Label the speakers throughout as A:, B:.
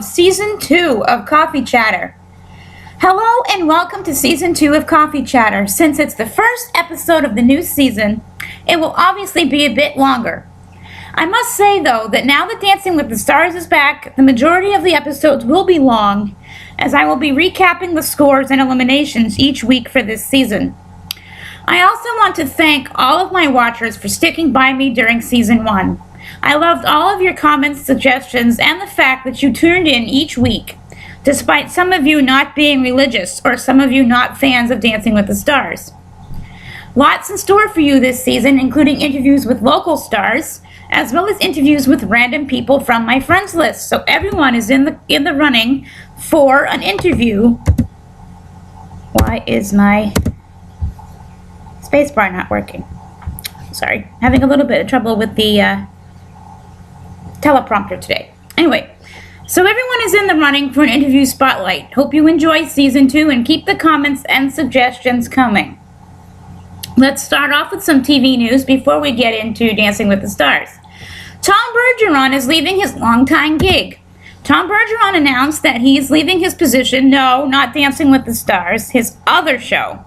A: Season 2 of Coffee Chatter. Hello and welcome to Season 2 of Coffee Chatter. Since it's the first episode of the new season, it will obviously be a bit longer. I must say though that now that Dancing with the Stars is back, the majority of the episodes will be long, as I will be recapping the scores and eliminations each week for this season. I also want to thank all of my watchers for sticking by me during Season 1. I loved all of your comments, suggestions, and the fact that you tuned in each week, despite some of you not being religious or some of you not fans of Dancing with the Stars. Lots in store for you this season, including interviews with local stars, as well as interviews with random people from my friends list. So everyone is in the running for an interview. Why is my spacebar not working? Sorry, having a little bit of trouble with the teleprompter today. Anyway, so everyone is in the running for an interview spotlight. Hope you enjoy Season 2 and keep the comments and suggestions coming. Let's start off with some TV news before we get into Dancing with the Stars. Tom Bergeron is leaving his longtime gig. Tom Bergeron announced that he is leaving his position, no, not Dancing with the Stars, his other show.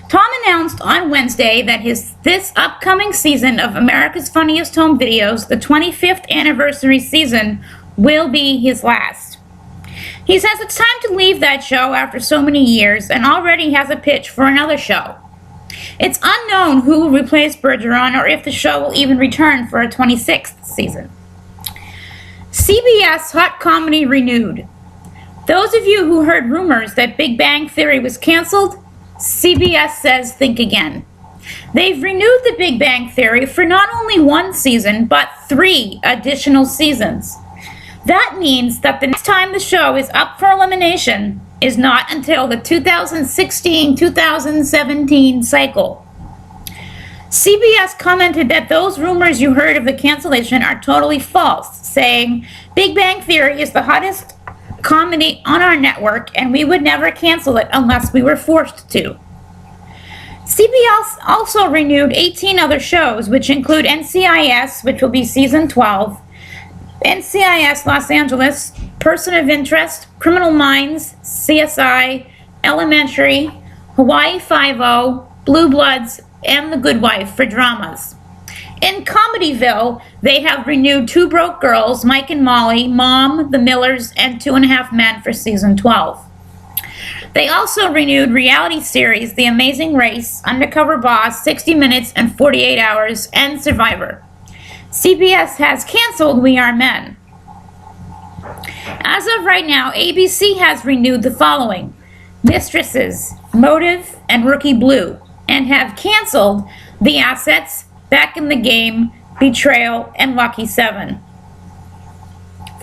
A: Tom announced on Wednesday that this upcoming season of America's Funniest Home Videos, the 25th anniversary season, will be his last. He says it's time to leave that show after so many years and already has a pitch for another show. It's unknown who will replace Bergeron or if the show will even return for a 26th season. CBS Hot Comedy renewed. Those of you who heard rumors that Big Bang Theory was canceled, CBS says think again. They've renewed The Big Bang Theory for not only one season, but 3 additional seasons. That means that the next time the show is up for elimination is not until the 2016-2017 cycle. CBS commented that those rumors you heard of the cancellation are totally false, saying, Big Bang Theory is the hottest comedy on our network and we would never cancel it unless we were forced to. CBS also renewed 18 other shows, which include NCIS, which will be season 12, NCIS Los Angeles, Person of Interest, Criminal Minds, CSI, Elementary, Hawaii Five-0, Blue Bloods, and The Good Wife for dramas. In Comedyville, they have renewed Two Broke Girls, Mike and Molly, Mom, The Millers, and 2.5 Men for season 12. They also renewed reality series The Amazing Race, Undercover Boss, 60 Minutes and 48 Hours, and Survivor. CBS has canceled We Are Men. As of right now, ABC has renewed the following: Mistresses, Motive, and Rookie Blue, and have canceled The Assets, Back in the Game, Betrayal, and Lucky 7.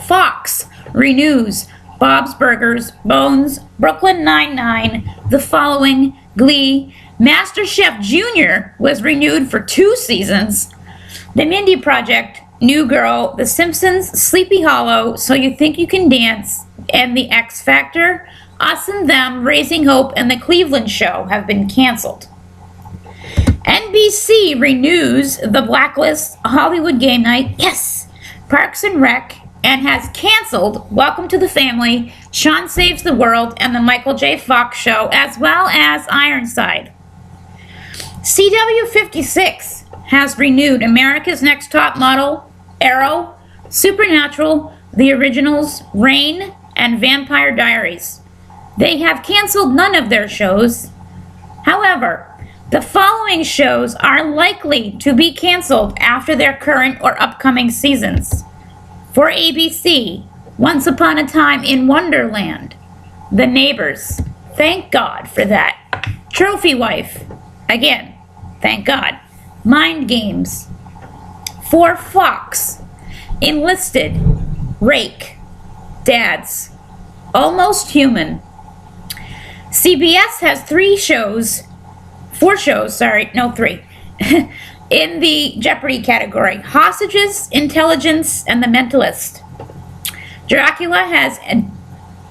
A: Fox renews Bob's Burgers, Bones, Brooklyn Nine-Nine, The Following, Glee, MasterChef Junior was renewed for 2 seasons, The Mindy Project, New Girl, The Simpsons, Sleepy Hollow, So You Think You Can Dance, and The X Factor, Us and Them, Raising Hope, and The Cleveland Show have been canceled. NBC renews The Blacklist, Hollywood Game Night, yes, Parks and Rec, and has canceled Welcome to the Family, Sean Saves the World, and The Michael J. Fox Show, as well as Ironside. CW56 has renewed America's Next Top Model, Arrow, Supernatural, The Originals, Reign, and Vampire Diaries. They have canceled none of their shows. However, the following shows are likely to be canceled after their current or upcoming seasons. For ABC, Once Upon a Time in Wonderland, The Neighbors, thank God for that. Trophy Wife, again, thank God. Mind Games. For Fox, Enlisted, Rake, Dads, Almost Human. CBS has 3 in the Jeopardy category: Hostages, Intelligence, and The Mentalist. Dracula has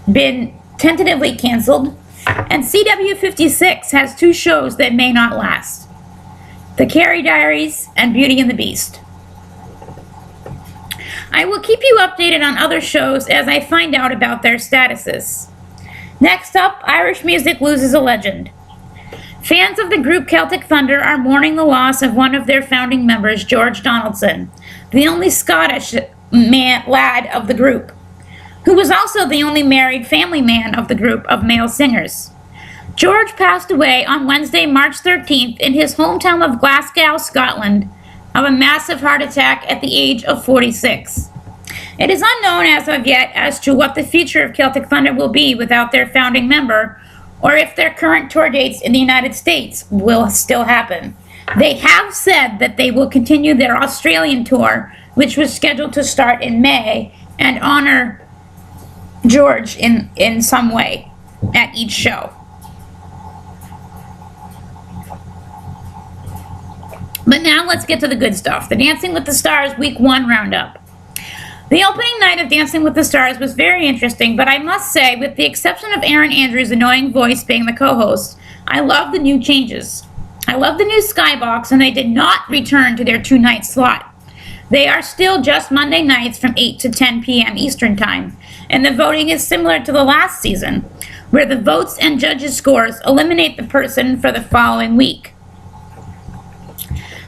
A: been tentatively canceled, and CW56 has 2 shows that may not last: The Carrie Diaries and Beauty and the Beast. I will keep you updated on other shows as I find out about their statuses. Next up, Irish music loses a legend. Fans of the group Celtic Thunder are mourning the loss of one of their founding members, George Donaldson, the only Scottish lad of the group, who was also the only married family man of the group of male singers. George passed away on Wednesday, March 13th in his hometown of Glasgow, Scotland, of a massive heart attack at the age of 46. It is unknown as of yet as to what the future of Celtic Thunder will be without their founding member, or if their current tour dates in the United States will still happen. They have said that they will continue their Australian tour, which was scheduled to start in May, and honor George in some way at each show. But now let's get to the good stuff. The Dancing with the Stars Week 1 Roundup. The opening night of Dancing with the Stars was very interesting, but I must say, with the exception of Erin Andrews' annoying voice being the co-host, I love the new changes. I love the new skybox, and they did not return to their 2-night slot. They are still just Monday nights from 8 to 10 p.m. Eastern Time, and the voting is similar to the last season, where the votes and judges' scores eliminate the person for the following week.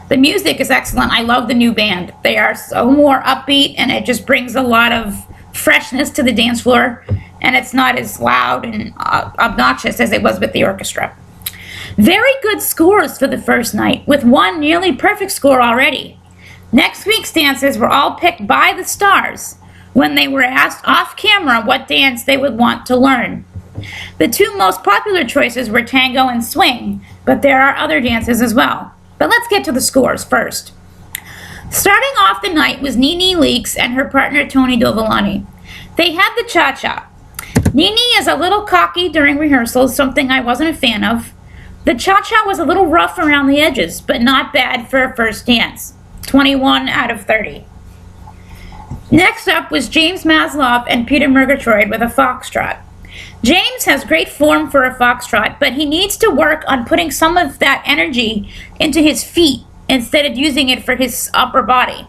A: The music is excellent. I love the new band. They are so more upbeat, and it just brings a lot of freshness to the dance floor, and it's not as loud and obnoxious as it was with the orchestra. Very good scores for the first night, with one nearly perfect score already. Next week's dances were all picked by the stars when they were asked off camera what dance they would want to learn. The two most popular choices were tango and swing, but there are other dances as well. But let's get to the scores first. Starting off the night was Nene Leakes and her partner Tony Dovolani. They had the cha-cha. Nene is a little cocky during rehearsals, something I wasn't a fan of. The cha-cha was a little rough around the edges, but not bad for a first dance. 21 out of 30. Next up was James Masloff and Peter Murgatroyd with a foxtrot. James has great form for a foxtrot, but he needs to work on putting some of that energy into his feet instead of using it for his upper body.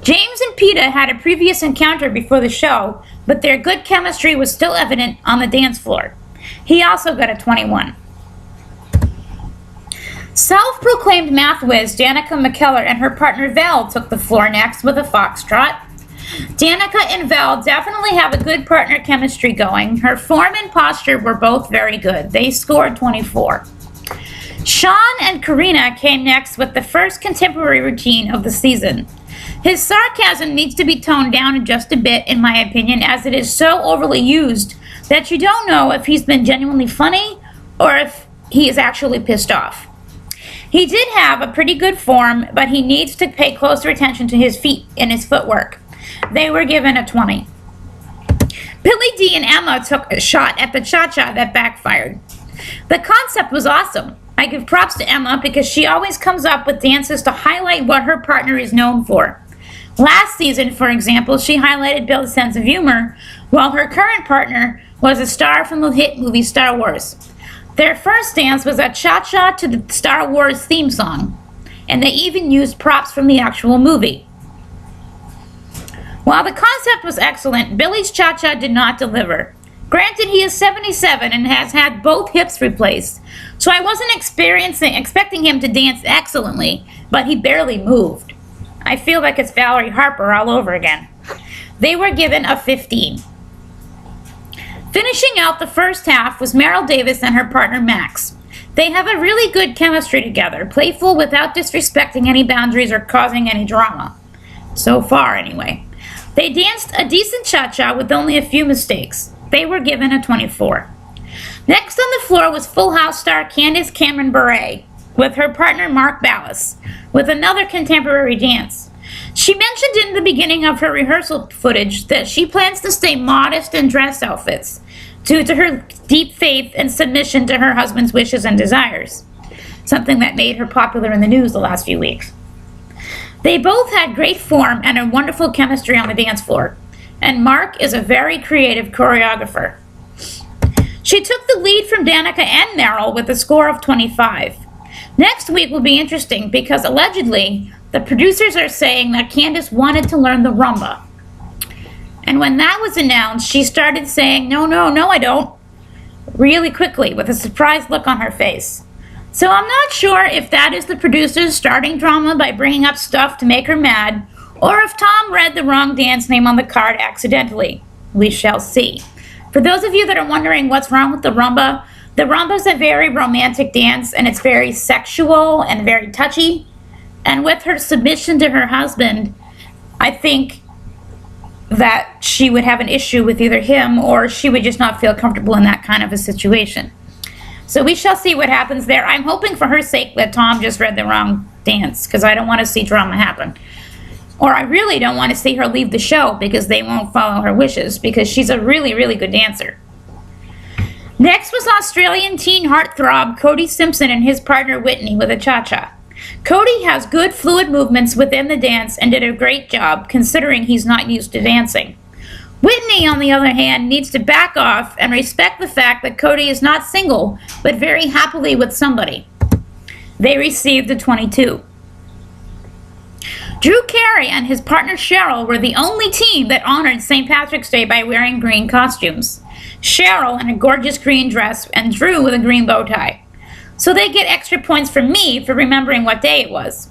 A: James and Peter had a previous encounter before the show, but their good chemistry was still evident on the dance floor. He also got a 21. Self-proclaimed math whiz Danica McKellar and her partner Val took the floor next with a foxtrot. Danica and Val definitely have a good partner chemistry going. Her form and posture were both very good. They scored 24. Sean and Karina came next with the first contemporary routine of the season. His sarcasm needs to be toned down just a bit, in my opinion, as it is so overly used that you don't know if he's been genuinely funny or if he is actually pissed off. He did have a pretty good form, but he needs to pay closer attention to his feet and his footwork. They were given a 20. Billy D and Emma took a shot at the cha-cha that backfired. The concept was awesome. I give props to Emma because she always comes up with dances to highlight what her partner is known for. Last season, for example, she highlighted Bill's sense of humor, while her current partner was a star from the hit movie Star Wars. Their first dance was a cha-cha to the Star Wars theme song, and they even used props from the actual movie. While the concept was excellent, Billy's cha-cha did not deliver. Granted, he is 77 and has had both hips replaced, so I wasn't expecting him to dance excellently, but he barely moved. I feel like it's Valerie Harper all over again. They were given a 15. Finishing out the first half was Meryl Davis and her partner Max. They have a really good chemistry together, playful without disrespecting any boundaries or causing any drama. So far, anyway. They danced a decent cha-cha with only a few mistakes. They were given a 24. Next on the floor was Full House star Candace Cameron Bure with her partner Mark Ballas with another contemporary dance. She mentioned in the beginning of her rehearsal footage that she plans to stay modest in dress outfits due to her deep faith and submission to her husband's wishes and desires, something that made her popular in the news the last few weeks. They both had great form and a wonderful chemistry on the dance floor, and Mark is a very creative choreographer. She took the lead from Danica and Meryl with a score of 25. Next week will be interesting because allegedly the producers are saying that Candace wanted to learn the rumba, And when that was announced, she started saying, "No, no, no, I don't," really quickly with a surprised look on her face. So I'm not sure if that is the producers starting drama by bringing up stuff to make her mad, or if Tom read the wrong dance name on the card accidentally. We shall see. For those of you that are wondering what's wrong with the rumba is a very romantic dance, and it's very sexual and very touchy. And with her submission to her husband, I think that she would have an issue with either him, or she would just not feel comfortable in that kind of a situation. So we shall see what happens there. I'm hoping for her sake that Tom just read the wrong dance, because I don't want to see drama happen. Or I really don't want to see her leave the show because they won't follow her wishes, because she's a really, really good dancer. Next was Australian teen heartthrob Cody Simpson and his partner Whitney with a cha-cha. Cody has good fluid movements within the dance and did a great job considering he's not used to dancing. Whitney, on the other hand, needs to back off and respect the fact that Cody is not single, but very happily with somebody. They received a 22. Drew Carey and his partner Cheryl were the only team that honored St. Patrick's Day by wearing green costumes. Cheryl in a gorgeous green dress and Drew with a green bow tie. So they get extra points from me for remembering what day it was.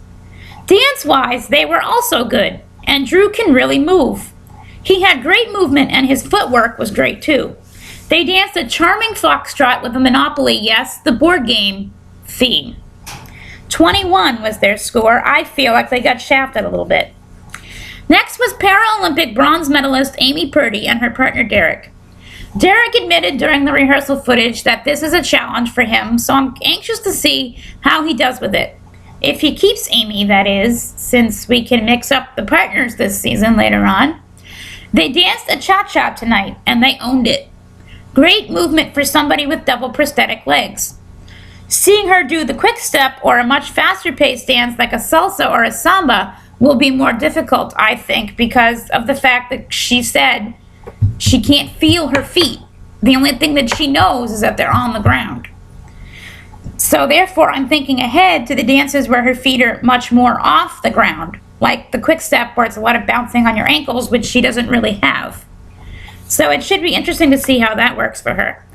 A: Dance-wise, they were also good, and Drew can really move. He had great movement and his footwork was great too. They danced a charming foxtrot with a Monopoly, yes, the board game theme. 21 was their score. I feel like they got shafted a little bit. Next was Paralympic bronze medalist Amy Purdy and her partner Derek. Derek admitted during the rehearsal footage that this is a challenge for him, so I'm anxious to see how he does with it. If he keeps Amy, that is, since we can mix up the partners this season later on. They danced a cha-cha tonight, and they owned it. Great movement for somebody with double prosthetic legs. Seeing her do the quick step or a much faster paced dance like a salsa or a samba will be more difficult, I think, because of the fact that she said she can't feel her feet. The only thing that she knows is that they're on the ground. So therefore, I'm thinking ahead to the dances where her feet are much more off the ground, like the quick step where it's a lot of bouncing on your ankles, which she doesn't really have. So it should be interesting to see how that works for her.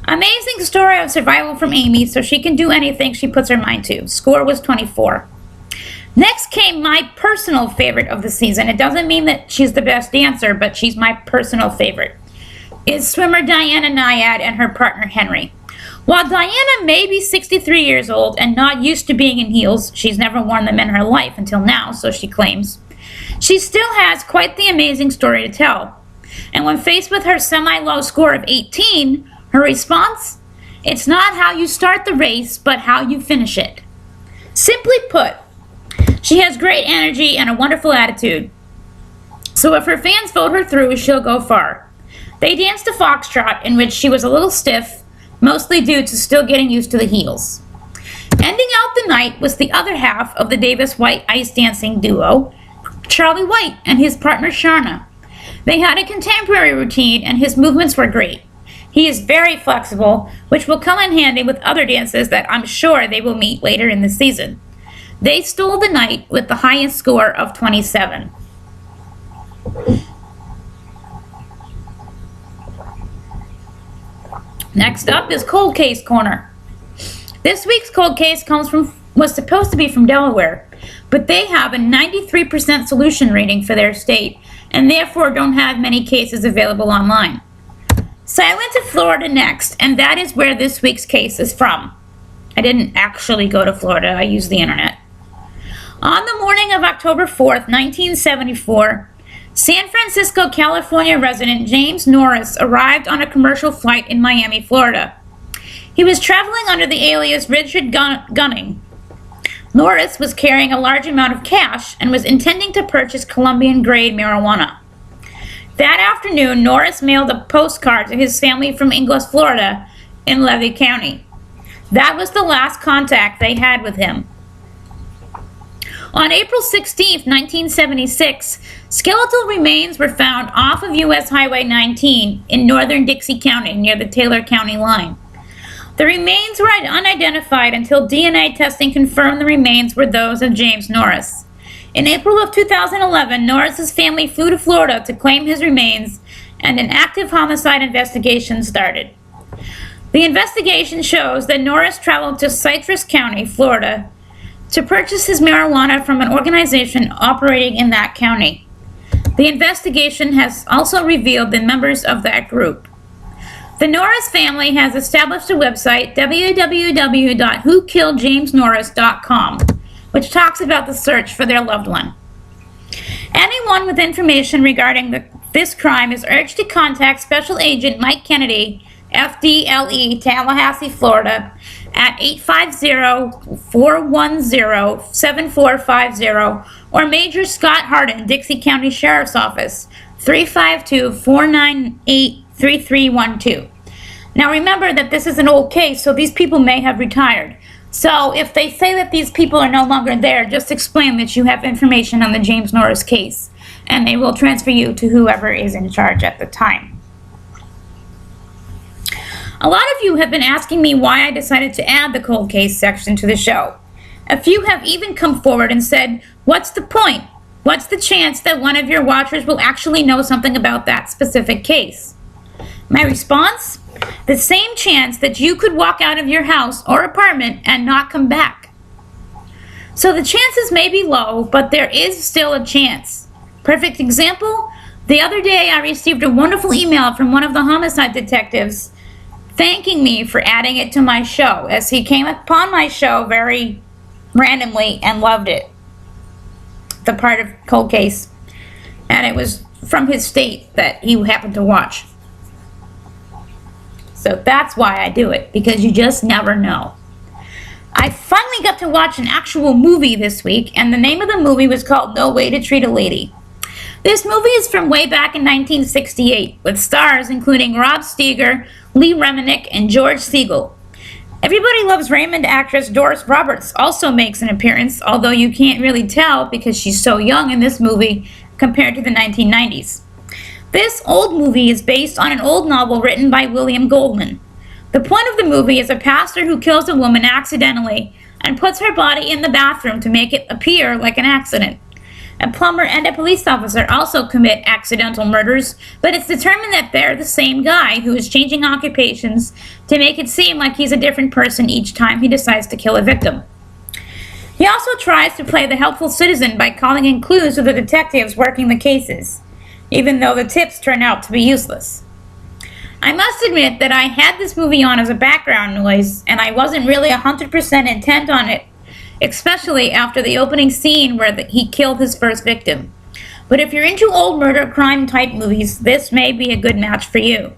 A: Amazing story of survival from Amy, so she can do anything she puts her mind to. Score was 24. Next came my personal favorite of the season. It doesn't mean that she's the best dancer, but she's my personal favorite. Is swimmer Diana Nyad and her partner Henry. While Diana may be 63 years old and not used to being in heels, she's never worn them in her life until now, so she claims, she still has quite the amazing story to tell. And when faced with her semi-low score of 18, her response? It's not how you start the race, but how you finish it. Simply put, she has great energy and a wonderful attitude. So if her fans vote her through, she'll go far. They danced a foxtrot in which she was a little stiff, mostly due to still getting used to the heels. Ending out the night was the other half of the Davis-White ice dancing duo, Charlie White and his partner Sharna. They had a contemporary routine and his movements were great. He is very flexible, which will come in handy with other dances that I'm sure they will meet later in the season. They stole the night with the highest score of 27. Next up is Cold Case Corner. This week's Cold Case was supposed to be from Delaware, but they have a 93% solution rating for their state and therefore don't have many cases available online. So I went to Florida next, and that is where this week's case is from. I didn't actually go to Florida, I used the internet. On the morning of October 4th, 1974, San Francisco, California resident James Norris arrived on a commercial flight in Miami, Florida. He was traveling under the alias Richard Gunning. Norris was carrying a large amount of cash and was intending to purchase Colombian-grade marijuana. That afternoon, Norris mailed a postcard to his family from Ingles, Florida, in Levy County. That was the last contact they had with him. On April 16, 1976, skeletal remains were found off of U.S. Highway 19 in northern Dixie County near the Taylor County line. The remains were unidentified until DNA testing confirmed the remains were those of James Norris. In April of 2011, Norris's family flew to Florida to claim his remains, and an active homicide investigation started. The investigation shows that Norris traveled to Citrus County, Florida, to purchase his marijuana from an organization operating in that county. The investigation has also revealed the members of that group. The Norris family has established a website, www.whokilledjamesnorris.com, which talks about the search for their loved one. Anyone with information regarding this crime is urged to contact Special Agent Mike Kennedy, FDLE, Tallahassee, Florida, at 850-410-7450, or Major Scott Hardin, Dixie County Sheriff's Office, 352-498-3312. Now remember that this is an old case, so these people may have retired. So if they say that these people are no longer there, just explain that you have information on the James Norris case, and they will transfer you to whoever is in charge at the time. A lot of you have been asking me why I decided to add the cold case section to the show. A few have even come forward and said, what's the point? What's the chance that one of your watchers will actually know something about that specific case? My response? The same chance that you could walk out of your house or apartment and not come back. So the chances may be low, but there is still a chance. Perfect example? The other day I received a wonderful email from one of the homicide detectives thanking me for adding it to my show, as he came upon my show very randomly and loved it. The part of Cold Case. And it was from his state that he happened to watch. So that's why I do it, because you just never know. I finally got to watch an actual movie this week, and the name of the movie was called No Way to Treat a Lady. This movie is from way back in 1968, with stars including Rob Steiger, Lee Reminick, and George Segal. Everybody Loves Raymond actress Doris Roberts also makes an appearance, although you can't really tell because she's so young in this movie compared to the 1990s. This old movie is based on an old novel written by William Goldman. The point of the movie is a pastor who kills a woman accidentally and puts her body in the bathroom to make it appear like an accident. A plumber and a police officer also commit accidental murders, but it's determined that they're the same guy who is changing occupations to make it seem like he's a different person each time he decides to kill a victim. He also tries to play the helpful citizen by calling in clues to the detectives working the cases, even though the tips turn out to be useless. I must admit that I had this movie on as a background noise, and I wasn't really 100% intent on it, especially after the opening scene where he killed his first victim. But if you're into old murder crime type movies, this may be a good match for you.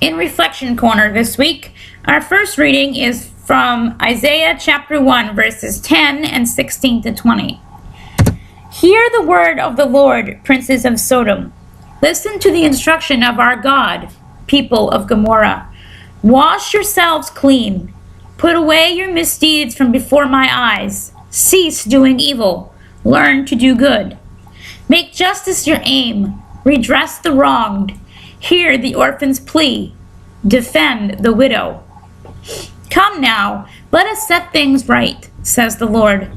A: In Reflection Corner this week, our first reading is from Isaiah chapter 1, verses 10 and 16 to 20. Hear the word of the Lord, princes of Sodom. Listen to the instruction of our God, people of Gomorrah. Wash yourselves clean. Put away your misdeeds from before my eyes. Cease doing evil. Learn to do good. Make justice your aim. Redress the wronged. Hear the orphan's plea. Defend the widow. Come now, let us set things right, says the Lord.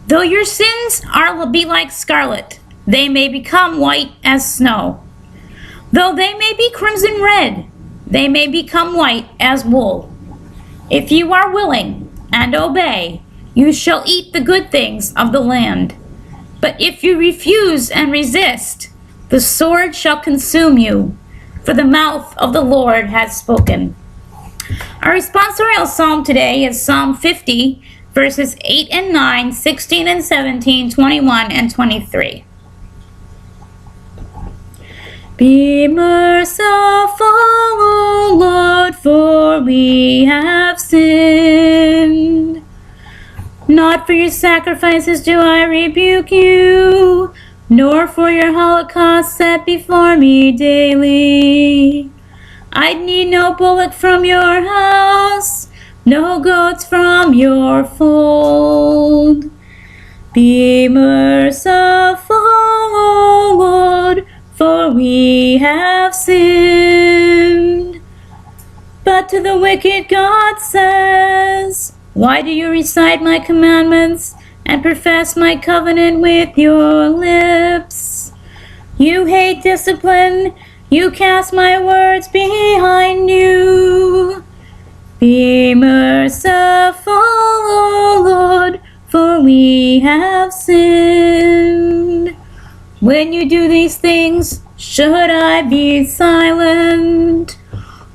A: Though your sins will be like scarlet, they may become white as snow. Though they may be crimson red, they may become white as wool. If you are willing and obey, you shall eat the good things of the land. But if you refuse and resist, the sword shall consume you, for the mouth of the Lord has spoken. Our responsorial psalm today is Psalm 50, verses 8 and 9, 16 and 17, 21 and 23. Be merciful, O Lord, for we have sinned. Not for your sacrifices do I rebuke you, nor for your holocaust set before me daily. I need no bullock from your house, no goats from your fold. Be merciful, O Lord, for we have sinned. But to the wicked God says, Why do you recite my commandments and profess my covenant with your lips? You hate discipline, you cast my words behind you. Be merciful, O Lord, for we have sinned. When you do these things, should I be silent?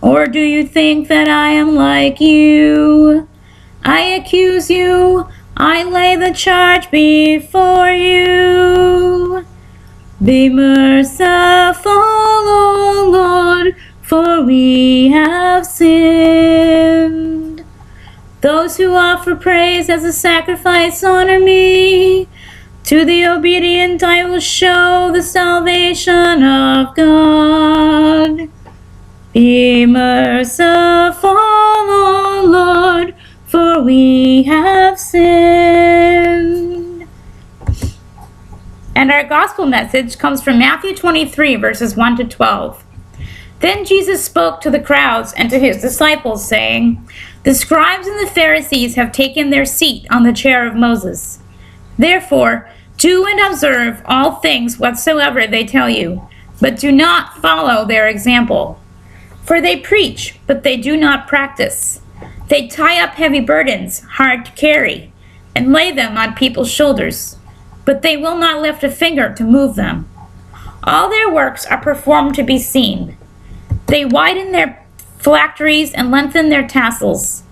A: Or do you think that I am like you? I accuse you, I lay the charge before you. Be merciful, O Lord, for we have sinned. Those who offer praise as a sacrifice honor me. To the obedient I will show the salvation of God. Be merciful, O Lord, for we have sinned. And our gospel message comes from Matthew 23, verses 1 to 12. Then Jesus spoke to the crowds and to his disciples, saying, The scribes and the Pharisees have taken their seat on the chair of Moses. Therefore, do and observe all things whatsoever they tell you, but do not follow their example. For they preach, but they do not practice. They tie up heavy burdens, hard to carry, and lay them on people's shoulders, but they will not lift a finger to move them. All their works are performed to be seen. They widen their phylacteries and lengthen their tassels.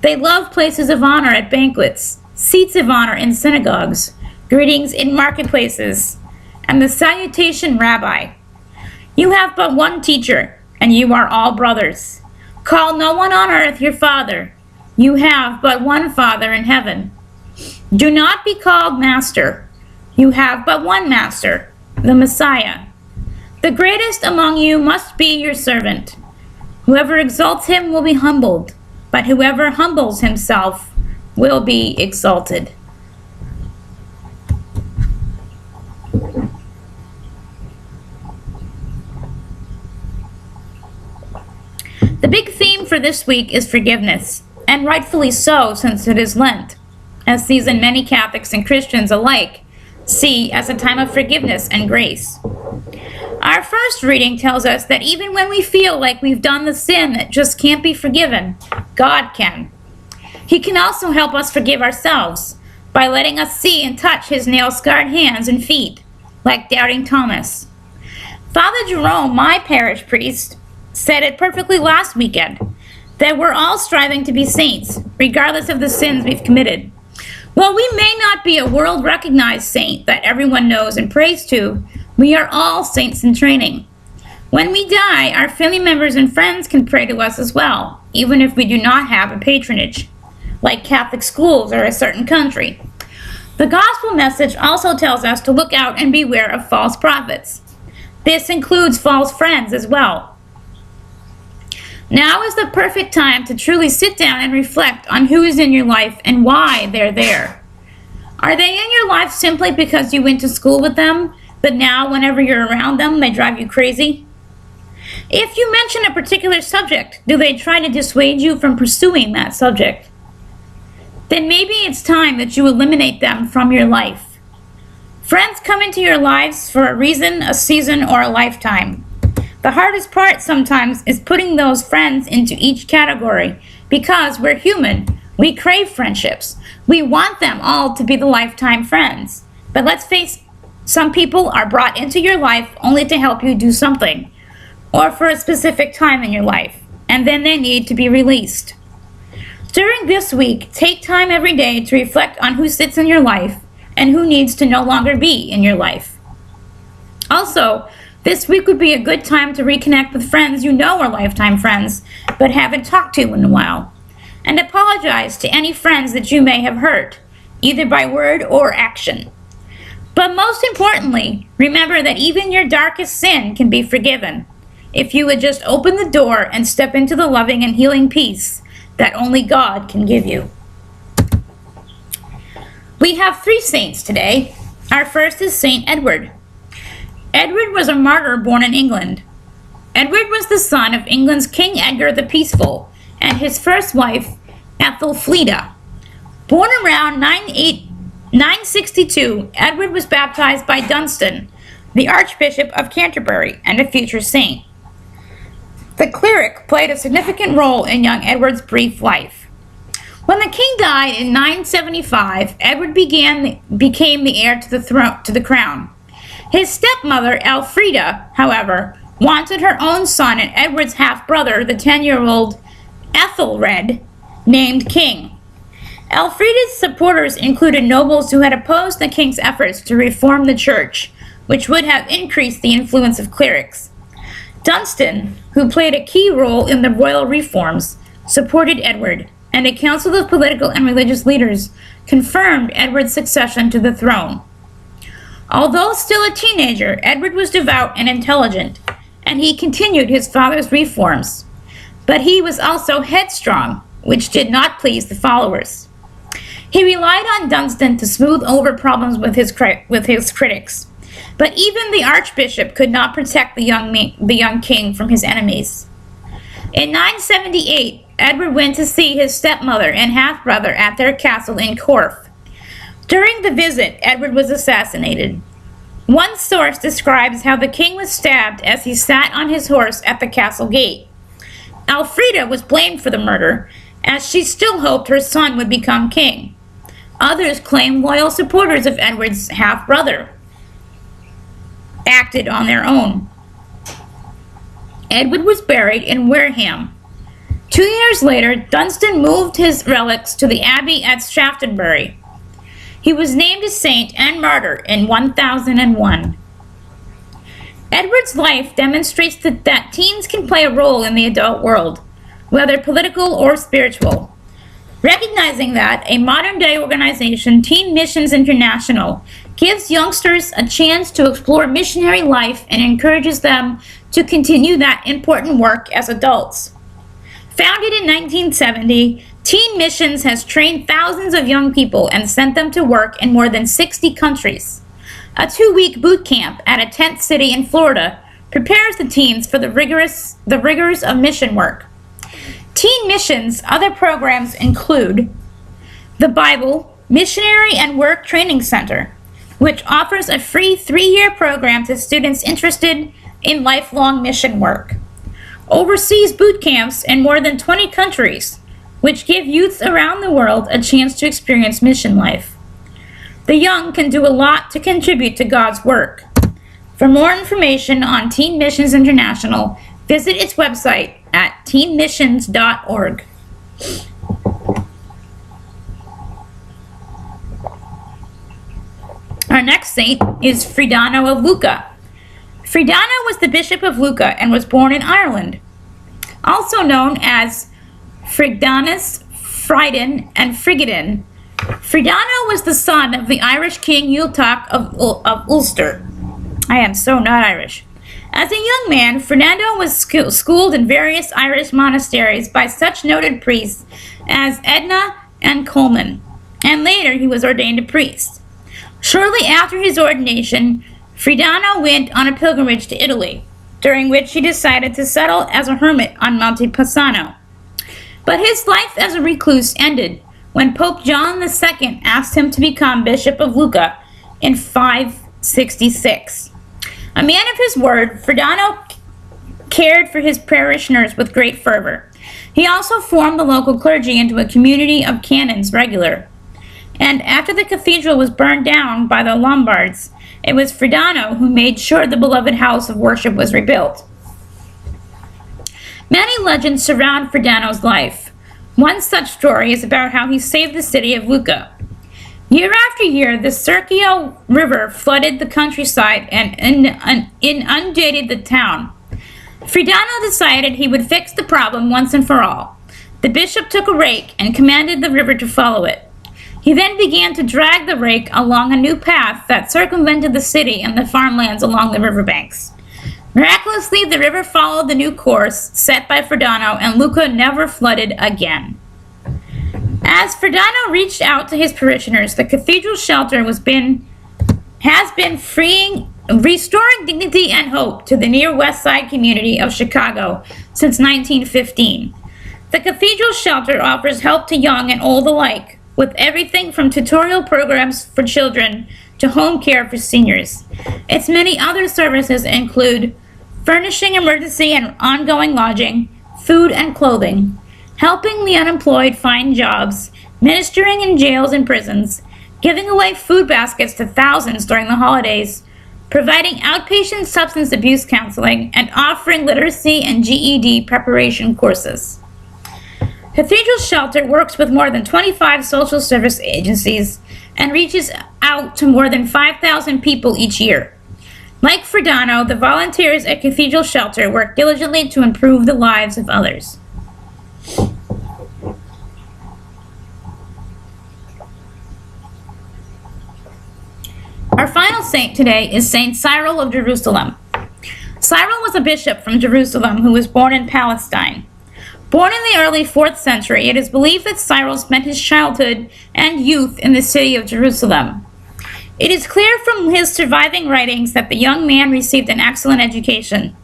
A: They love places of honor at banquets, seats of honor in synagogues, greetings in marketplaces, and the salutation, Rabbi. You have but one teacher, and you are all brothers. Call no one on earth your father. You have but one Father in heaven. Do not be called master. You have but one master, the Messiah. The greatest among you must be your servant. Whoever exalts him will be humbled, but whoever humbles himself will be exalted. The big theme for this week is forgiveness, and rightfully so since it is Lent, a season many Catholics and Christians alike see as a time of forgiveness and grace. Our first reading tells us that even when we feel like we've done the sin that just can't be forgiven, God can. He can also help us forgive ourselves by letting us see and touch his nail-scarred hands and feet, like doubting Thomas. Father Jerome, my parish priest, said it perfectly last weekend, that we're all striving to be saints, regardless of the sins we've committed. While we may not be a world-recognized saint that everyone knows and prays to, we are all saints in training. When we die, our family members and friends can pray to us as well, even if we do not have a patronage, like Catholic schools or a certain country. The gospel message also tells us to look out and beware of false prophets. This includes false friends as well. Now is the perfect time to truly sit down and reflect on who is in your life and why they're there. Are they in your life simply because you went to school with them, but now whenever you're around them, they drive you crazy? If you mention a particular subject, do they try to dissuade you from pursuing that subject? Then maybe it's time that you eliminate them from your life. Friends come into your lives for a reason, a season, or a lifetime. The hardest part sometimes is putting those friends into each category because we're human. We crave friendships. We want them all to be the lifetime friends. But let's face it, some people are brought into your life only to help you do something, or for a specific time in your life, and then they need to be released. During this week, take time every day to reflect on who sits in your life and who needs to no longer be in your life. Also, this week would be a good time to reconnect with friends you know are lifetime friends, but haven't talked to in a while. And apologize to any friends that you may have hurt, either by word or action. But most importantly, remember that even your darkest sin can be forgiven if you would just open the door and step into the loving and healing peace that only God can give you. We have 3 saints today. Our first is Saint Edward. Edward was a martyr born in England. Edward was the son of England's King Edgar the Peaceful and his first wife, Ethelfleda. Born around 962, Edward was baptized by Dunstan, the Archbishop of Canterbury and a future saint. The cleric played a significant role in young Edward's brief life. When the king died in 975, Edward became the heir to the crown. His stepmother, Elfrida, however, wanted her own son and Edward's half-brother, the 10-year-old Ethelred, named king. Elfrida's supporters included nobles who had opposed the king's efforts to reform the church, which would have increased the influence of clerics. Dunstan, who played a key role in the royal reforms, supported Edward, and a council of political and religious leaders confirmed Edward's succession to the throne. Although still a teenager, Edward was devout and intelligent, and he continued his father's reforms. But he was also headstrong, which did not please the followers. He relied on Dunstan to smooth over problems with his critics, but even the archbishop could not protect the young king from his enemies. In 978, Edward went to see his stepmother and half-brother at their castle in Corfe. During the visit, Edward was assassinated. One source describes how the king was stabbed as he sat on his horse at the castle gate. Elfrida was blamed for the murder, as she still hoped her son would become king. Others claim loyal supporters of Edward's half-brother acted on their own. Edward was buried in Wareham. 2 years later, Dunstan moved his relics to the abbey at Shaftesbury. He was named a saint and martyr in 1001. Edward's life demonstrates that teens can play a role in the adult world, whether political or spiritual. Recognizing that, a modern-day organization, Teen Missions International, gives youngsters a chance to explore missionary life and encourages them to continue that important work as adults. Founded in 1970, Teen Missions has trained thousands of young people and sent them to work in more than 60 countries. A 2-week boot camp at a tent city in Florida prepares the teens for the rigors of mission work. Teen Missions' other programs include the Bible Missionary and Work Training Center, which offers a free 3-year program to students interested in lifelong mission work. Overseas boot camps in more than 20 countries, which give youths around the world a chance to experience mission life. The young can do a lot to contribute to God's work. For more information on Teen Missions International, visit its website at teenmissions.org. Our next saint is Fridano of Lucca. Fridano was the Bishop of Lucca and was born in Ireland. Also known as Fridanus, Fridan, and Frigidin, Fridano was the son of the Irish King Eultach of Ulster. I am so not Irish. As a young man, Fernando was schooled in various Irish monasteries by such noted priests as Edna and Coleman, and later he was ordained a priest. Shortly after his ordination, Fridano went on a pilgrimage to Italy, during which he decided to settle as a hermit on Monte Pisano. But his life as a recluse ended when Pope John II asked him to become Bishop of Lucca in 566. A man of his word, Fridano cared for his parishioners with great fervor. He also formed the local clergy into a community of canons regular. And after the cathedral was burned down by the Lombards, it was Fridano who made sure the beloved house of worship was rebuilt. Many legends surround Fridano's life. One such story is about how he saved the city of Lucca. Year after year, the Serchio River flooded the countryside and inundated the town. Fridano decided he would fix the problem once and for all. The bishop took a rake and commanded the river to follow it. He then began to drag the rake along a new path that circumvented the city and the farmlands along the riverbanks. Miraculously, the river followed the new course set by Fridano, and Lucca never flooded again. As Fridano reached out to his parishioners, the cathedral shelter has been restoring dignity and hope to the near West Side community of Chicago since 1915. The cathedral shelter offers help to young and old alike, with everything from tutorial programs for children to home care for seniors. Its many other services include furnishing emergency and ongoing lodging, food and clothing, helping the unemployed find jobs, ministering in jails and prisons, giving away food baskets to thousands during the holidays, providing outpatient substance abuse counseling, and offering literacy and GED preparation courses. Cathedral Shelter works with more than 25 social service agencies and reaches out to more than 5,000 people each year. Like Fredano, the volunteers at Cathedral Shelter work diligently to improve the lives of others. Our final saint today is Saint Cyril of Jerusalem. Cyril was a bishop from Jerusalem who was born in Palestine. Born in the early 4th century, it is believed that Cyril spent his childhood and youth in the city of Jerusalem. It is clear from his surviving writings that the young man received an excellent education.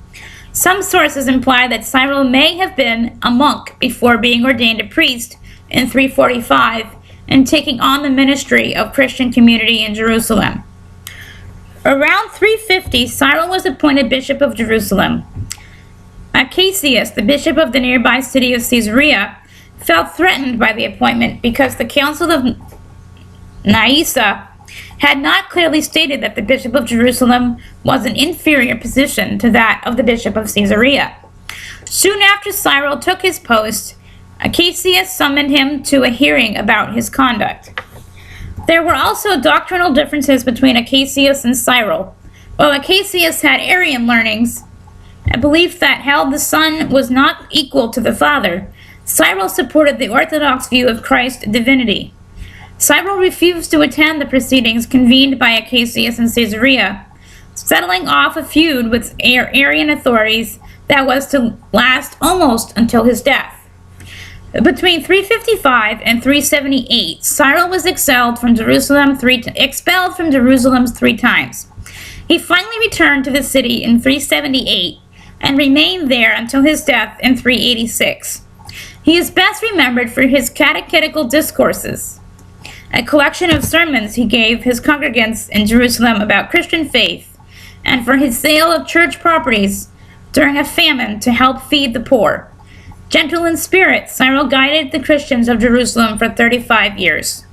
A: Some sources imply that Cyril may have been a monk before being ordained a priest in 345 and taking on the ministry of Christian community in Jerusalem. Around 350, Cyril was appointed Bishop of Jerusalem. Acacius, the bishop of the nearby city of Caesarea, felt threatened by the appointment because the Council of Nicaea had not clearly stated that the Bishop of Jerusalem was an inferior position to that of the Bishop of Caesarea. Soon after Cyril took his post, Acacius summoned him to a hearing about his conduct. There were also doctrinal differences between Acacius and Cyril. While Acacius had Arian learnings, a belief that held the Son was not equal to the Father, Cyril supported the Orthodox view of Christ's divinity. Cyril refused to attend the proceedings convened by Acacius in Caesarea, settling off a feud with Arian authorities that was to last almost until his death. Between 355 and 378, Cyril was expelled from Jerusalem 3 times. He finally returned to the city in 378 and remained there until his death in 386. He is best remembered for his catechetical discourses, a collection of sermons he gave his congregants in Jerusalem about Christian faith, and for his sale of church properties during a famine to help feed the poor. Gentle in spirit, Cyril guided the Christians of Jerusalem for 35 years.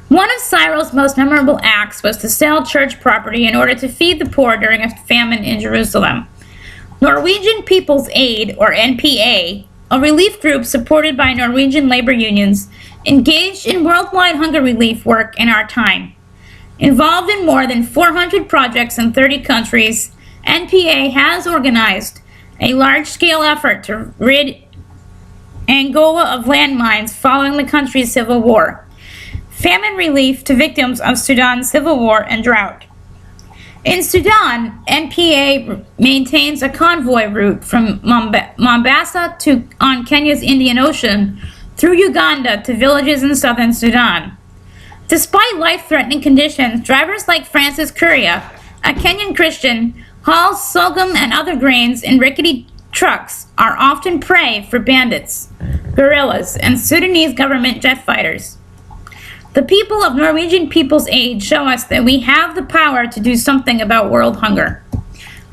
A: One of Cyril's most memorable acts was to sell church property in order to feed the poor during a famine in Jerusalem. Norwegian People's Aid, or NPA, a relief group supported by Norwegian labor unions, engaged in worldwide hunger relief work in our time. Involved in more than 400 projects in 30 countries, NPA has organized a large-scale effort to rid Angola of landmines following the country's civil war. Famine relief to victims of Sudan's civil war and drought. In Sudan, NPA maintains a convoy route from Mombasa on Kenya's Indian Ocean through Uganda to villages in southern Sudan. Despite life-threatening conditions, drivers like Francis Kuria, a Kenyan Christian, hauls sorghum and other grains in rickety trucks are often prey for bandits, guerrillas, and Sudanese government jet fighters. The people of Norwegian People's Aid show us that we have the power to do something about world hunger.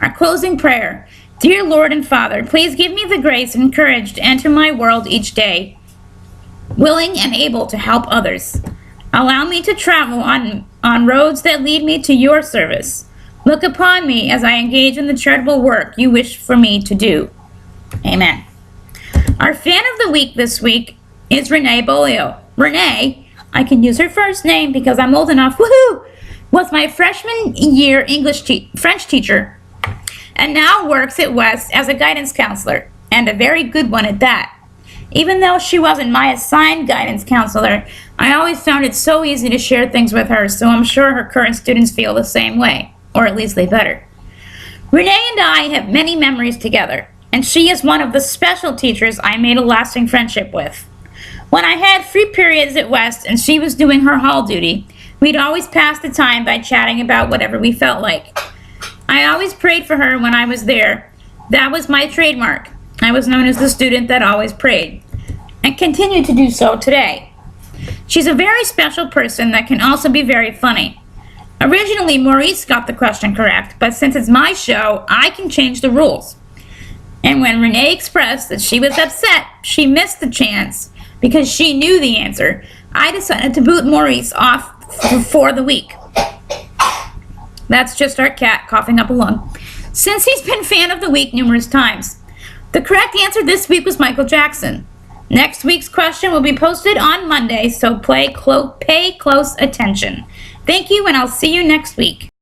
A: Our closing prayer: Dear Lord and Father, please give me the grace and courage to enter my world each day, willing and able to help others. Allow me to travel on roads that lead me to your service. Look upon me as I engage in the charitable work you wish for me to do. Amen. Our fan of the week this week is Renee Bolio. Renee, I can use her first name because I'm old enough, woohoo, was my freshman year French teacher, and now works at West as a guidance counselor, and a very good one at that. Even though she wasn't my assigned guidance counselor, I always found it so easy to share things with her, so I'm sure her current students feel the same way. Or at least they better. Renee and I have many memories together, and she is one of the special teachers I made a lasting friendship with. When I had free periods at West and she was doing her hall duty, we'd always pass the time by chatting about whatever we felt like. I always prayed for her when I was there. That was my trademark. I was known as the student that always prayed. and continue to do so today. She's a very special person that can also be very funny. Originally, Maurice got the question correct, but since it's my show, I can change the rules. And when Renee expressed that she was upset she missed the chance because she knew the answer, I decided to boot Maurice off for the week. That's just our cat coughing up a lung. Since he's been fan of the week numerous times. The correct answer this week was Michael Jackson. Next week's question will be posted on Monday, so pay close attention. Thank you, and I'll see you next week.